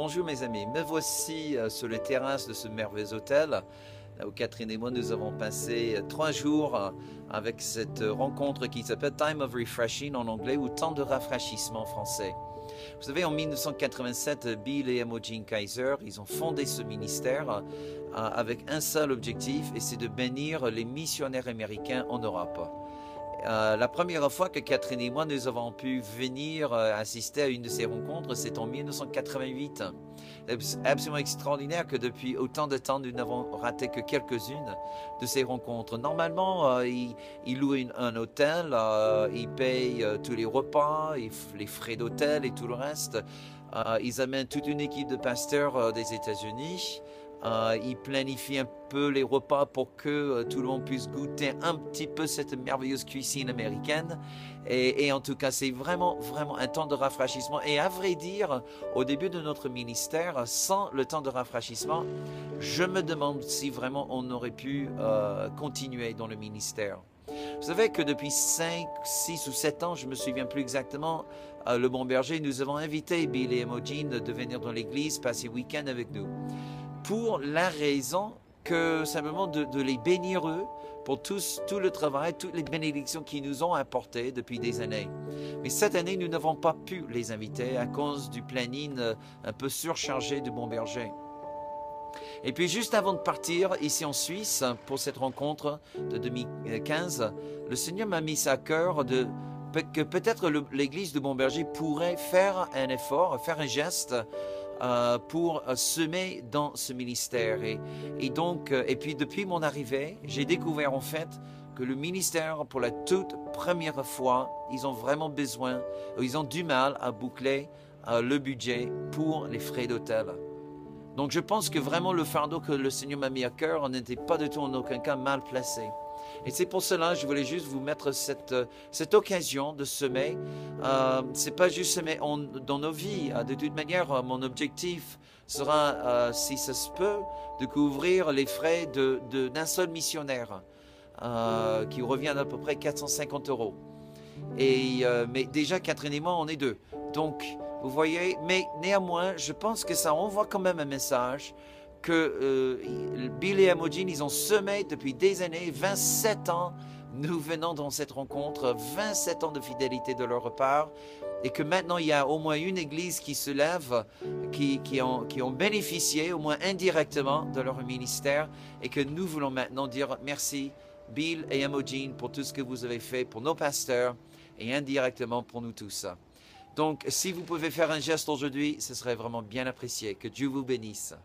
Bonjour mes amis, me voici sur les terrasses de ce merveilleux hôtel là où Catherine et moi nous avons passé 3 jours avec cette rencontre qui s'appelle Time of Refreshing en anglais ou Temps de rafraîchissement en français. Vous savez, en 1987, Bill et Imogen Kaiser, ils ont fondé ce ministère avec un seul objectif et c'est de bénir les missionnaires américains en Europe. La première fois que Catherine et moi nous avons pu venir assister à une de ces rencontres, c'est en 1988. C'est absolument extraordinaire que depuis autant de temps, nous n'avons raté que quelques-unes de ces rencontres. Normalement, ils louent un hôtel, ils payent tous les repas, les frais d'hôtel et tout le reste. Ils amènent toute une équipe de pasteurs des États-Unis. Ils planifient un peu les repas pour que tout le monde puisse goûter un petit peu cette merveilleuse cuisine américaine. Et en tout cas, c'est vraiment un temps de rafraîchissement. Et à vrai dire, au début de notre ministère, sans le temps de rafraîchissement, je me demande si vraiment on aurait pu continuer dans le ministère. Vous savez que depuis 5, 6 ou 7 ans, je ne me souviens plus exactement, le Bon Berger, nous avons invité Bill et Imogen de venir dans l'église, passer le week-end avec nous. Pour la raison que simplement de les bénir eux pour tout le travail, toutes les bénédictions qu'ils nous ont apportées depuis des années. Mais cette année, nous n'avons pas pu les inviter à cause du planning un peu surchargé du Bon Berger. Et puis juste avant de partir ici en Suisse pour cette rencontre de 2015, le Seigneur m'a mis à cœur que peut-être l'église de Bon Berger pourrait faire un effort, faire un geste pour semer dans ce ministère. Et puis depuis mon arrivée, j'ai découvert en fait que le ministère, pour la toute première fois, ils ont vraiment besoin, ils ont du mal à boucler le budget pour les frais d'hôtel. Donc je pense que vraiment le fardeau que le Seigneur m'a mis à cœur n'était pas du tout en aucun cas mal placé. Et c'est pour cela que je voulais juste vous mettre cette occasion de semer. C'est pas juste semer dans nos vies. De toute manière, mon objectif sera, si ça se peut, de couvrir les frais d'un seul missionnaire, qui revient à peu près 450 €. Mais déjà, Catherine et moi, on est deux. Donc, vous voyez, mais néanmoins, je pense que ça envoie quand même un message que Bill et Imogen, ils ont semé depuis des années, 27 ans, nous venons dans cette rencontre, 27 ans de fidélité de leur part, et que maintenant il y a au moins une église qui se lève, qui ont bénéficié, au moins indirectement, de leur ministère, et que nous voulons maintenant dire merci, Bill et Imogen, pour tout ce que vous avez fait pour nos pasteurs, et indirectement pour nous tous. Donc, si vous pouvez faire un geste aujourd'hui, ce serait vraiment bien apprécié. Que Dieu vous bénisse.